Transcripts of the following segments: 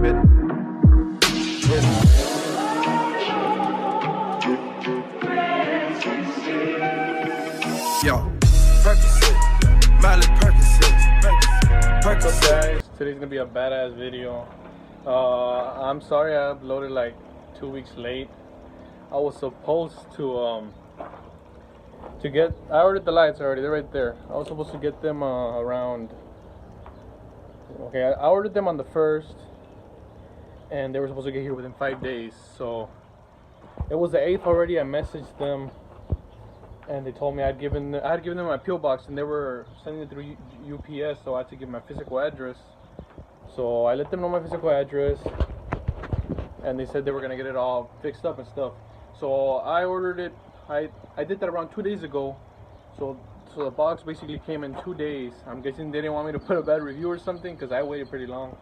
bit. Yo, Percocet, Miley Percocet. What's up, guys? Today's gonna be a badass video. I'm sorry I uploaded like 2 weeks late. I was supposed to get. I ordered the lights already. They're right there. I was supposed to get them around. Okay, I ordered them on the 1st, and they were supposed to get here within 5 days. So it was the 8th already. I messaged them, and they told me I had given them my PO box, and they were sending it through UPS. So I had to give my physical address. So I let them know my physical address, and they said they were gonna get it all fixed up and stuff. So I ordered it. I did that around 2 days ago. So the box basically came in 2 days. I'm guessing they didn't want me to put a bad review or something, because I waited pretty long.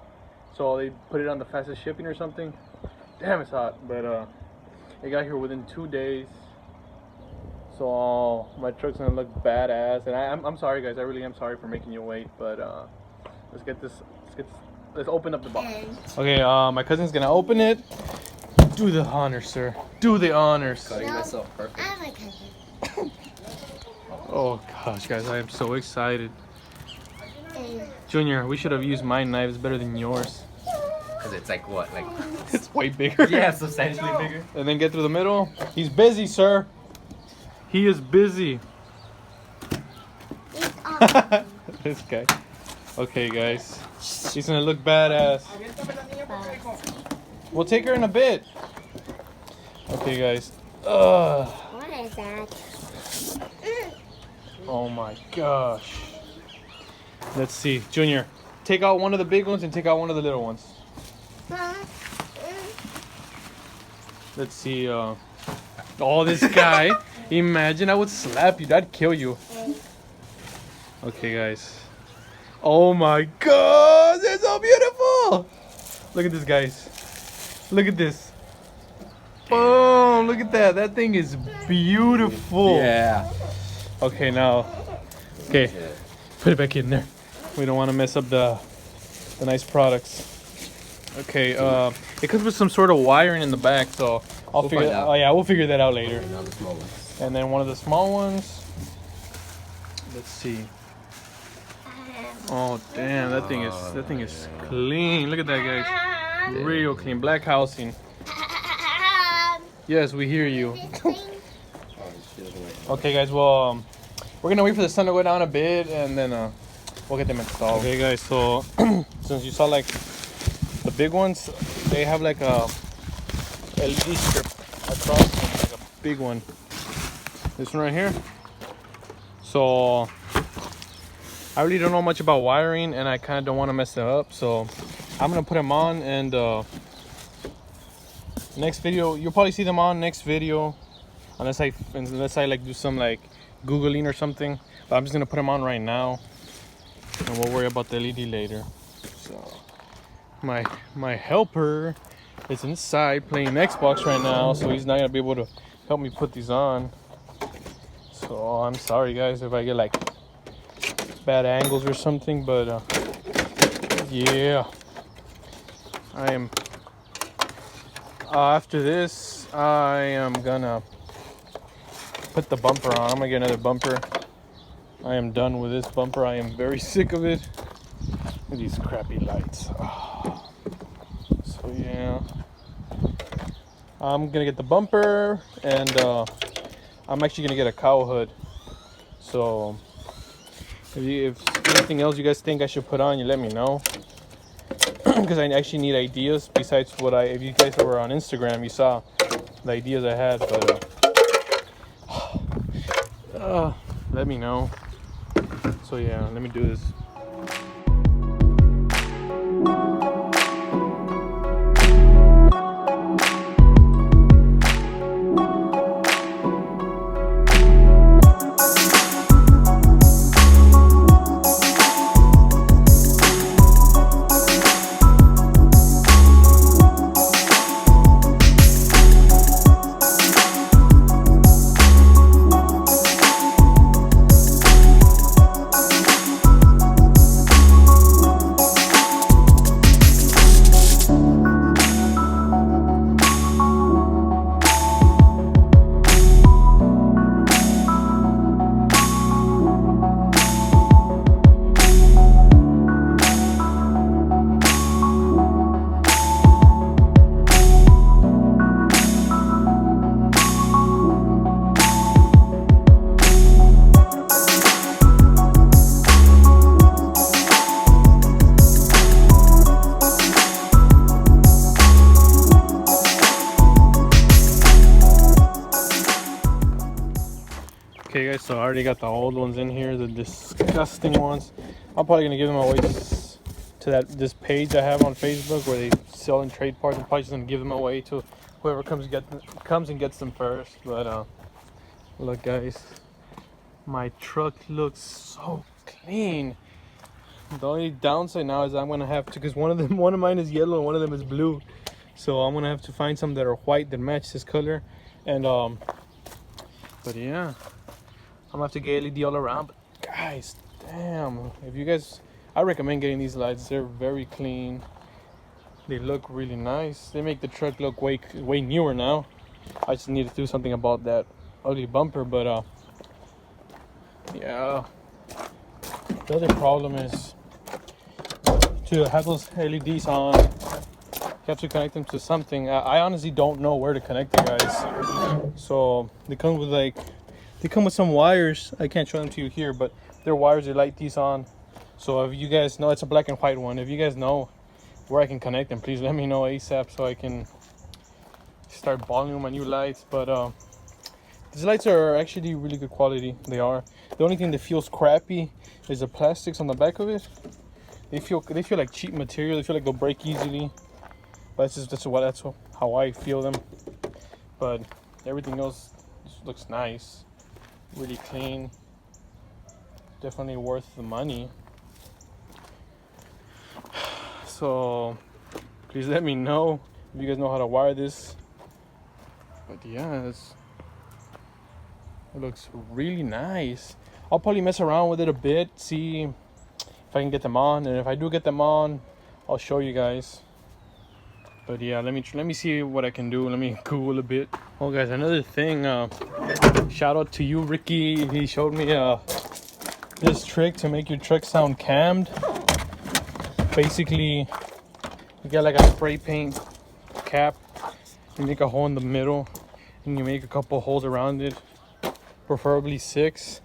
So they put it on the fastest shipping or something. Damn, it's hot. But it got here within 2 days. So my truck's gonna look badass. And I'm sorry, guys. I really am sorry for making you wait. But let's open up the box. Okay, my cousin's gonna open it. Do the honors, sir. Do the honors. Cutting myself perfect. I'm a cousin. Oh gosh, guys, I am so excited. Junior, we should have used my knife. It's better than yours. Because it's like what? Like It's way bigger. yeah, substantially bigger. And then get through the middle. He's busy, sir. He is busy. This guy. Okay, guys. He's gonna look badass. We'll take her in a bit. Okay, guys. What is that? Oh my gosh. Let's see. Junior, take out one of the big ones and take out one of the little ones. Let's see. Oh, this guy. Imagine I would slap you. That'd kill you. Okay, guys. Oh my god. They're so beautiful. Look at this, guys. Look at this. Boom. Look at that. That thing is beautiful. Yeah. Okay, now. Okay. Put it back in there. We don't want to mess up the nice products. Okay, it comes with some sort of wiring in the back, so I'll We'll figure. find out. Oh yeah, we'll figure that out later. Now the small ones. And then one of the small ones. Let's see. Oh damn, that thing is clean. Look at that, guys. Real clean. Black housing. Yes, we hear you. Okay, guys. Well, we're gonna wait for the sun to go down a bit, and then we'll get them installed. Okay, guys. So since you saw like the big ones, they have like a LED strip across them, like a big one. This one right here. So I really don't know much about wiring, and I kind of don't want to mess it up. So I'm gonna put them on, and next video you'll probably see them on next video, unless I like do some like Googling or something. But I'm just gonna put them on right now, and we'll worry about the LED later. So my helper is inside playing Xbox right now, so he's not gonna be able to help me put these on. So I'm sorry, guys, if I get like bad angles or something, but yeah, I am. After this, I am gonna put the bumper on. I'm gonna get another bumper. I am done with this bumper. I am very sick of it. Look at these crappy lights. Oh. So yeah, I'm gonna get the bumper, and I'm actually gonna get a cowl hood. So if anything else you guys think I should put on, you let me know. Because I actually need ideas besides what if you guys were on Instagram, you saw the ideas I had, but let me know. So yeah, let me do this. Okay guys, so I already got the old ones in here, the disgusting ones. I'm probably gonna give them away to this page I have on Facebook where they sell and trade parts. I'm probably just gonna give them away to whoever comes and gets them first. But look guys, my truck looks so clean. The only downside now is I'm gonna have to, because one of mine is yellow and one of them is blue, so I'm gonna have to find some that are white that match this color. And but yeah, I'm gonna have to get LED all around. But guys, damn, if you guys, I recommend getting these lights. They're very clean, they look really nice, they make the truck look way newer now. I just need to do something about that ugly bumper. But yeah, the other problem is to have those LEDs on, you have to connect them to something. I honestly don't know where to connect them, guys. So they come with some wires. I can't show them to you here, but they're wires that light these on. So if you guys know, it's a black and white one. If you guys know where I can connect them, please let me know ASAP so I can start balling my new lights. But these lights are actually really good quality. They are. The only thing that feels crappy is the plastics on the back of it. They feel like cheap material. They feel like they'll break easily. But that's how I feel them. But everything else just looks nice, really clean. Definitely worth the money. So please let me know if you guys know how to wire this. But yeah, it looks really nice. I'll probably mess around with it a bit, see if I can get them on, and if I do get them on, I'll show you guys. But yeah, let me see what I can do. Let me Google a bit. Oh guys, another thing, shout out to you, Ricky. He showed me this trick to make your truck sound cammed. Basically, you get like a spray paint cap, you make a hole in the middle, and you make a couple holes around it, preferably 6.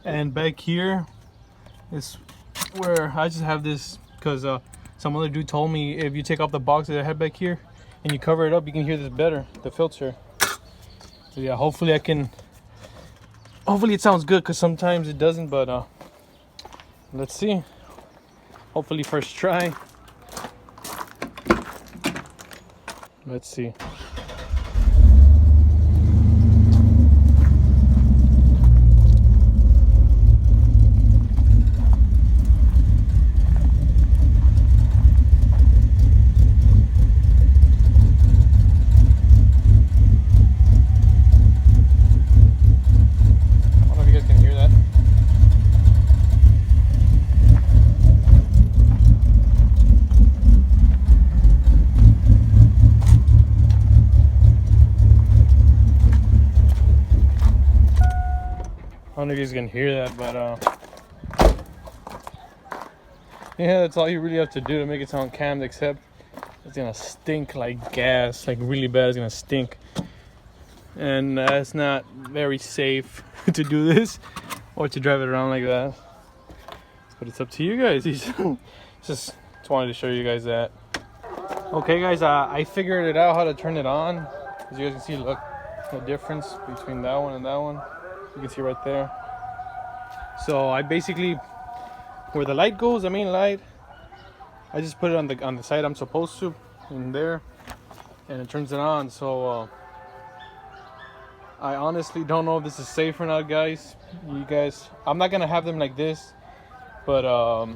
And back here is where I just have this because some other dude told me if you take off the box that I have back here and you cover it up, you can hear this better, the filter. So yeah, hopefully it sounds good, because sometimes it doesn't. But let's see. Hopefully first try. Let's see. I don't know if you guys can hear that, but yeah, that's all you really have to do to make it sound cammed, except it's gonna stink like gas, like really bad. It's gonna stink, and it's not very safe to do this or to drive it around like that. But it's up to you guys. just wanted to show you guys that. Okay guys, I figured it out how to turn it on. As you guys can see, look, the difference between that one and that one. You can see right there. So I basically, where the light goes, the main light, I just put it on the side I'm supposed to, in there, and it turns it on. So I honestly don't know if this is safe or not, guys. You guys, I'm not gonna have them like this, but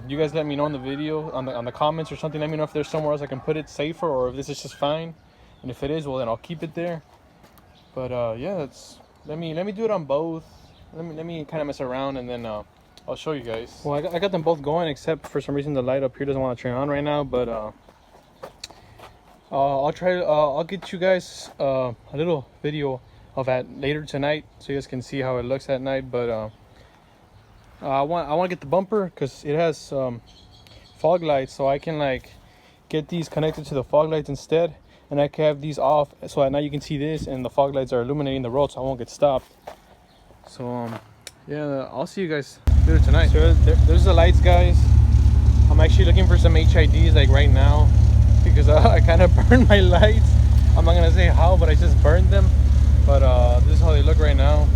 you guys let me know in the video, on the comments or something. Let me know if there's somewhere else I can put it safer, or if this is just fine. And if it is, well then I'll keep it there. But yeah, let me do it on both. Let me kind of mess around, and then I'll show you guys. Well, I got them both going, except for some reason the light up here doesn't want to turn on right now. But I'll get you guys a little video of that later tonight, so you guys can see how it looks at night. But I want to get the bumper because it has fog lights, so I can like get these connected to the fog lights instead, and I can have these off, so at night you can see this, and the fog lights are illuminating the road, so I won't get stopped. So yeah, I'll see you guys later tonight. So there's the lights, guys. I'm actually looking for some HIDs like right now, because I kind of burned my lights. I'm not gonna say how, but I just burned them. But this is how they look right now.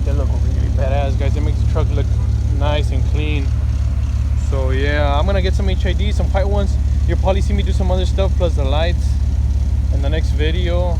They look really badass, guys. It makes the truck look nice and clean. So yeah, I'm gonna get some HID, some white ones. You'll probably see me do some other stuff plus the lights in the next video.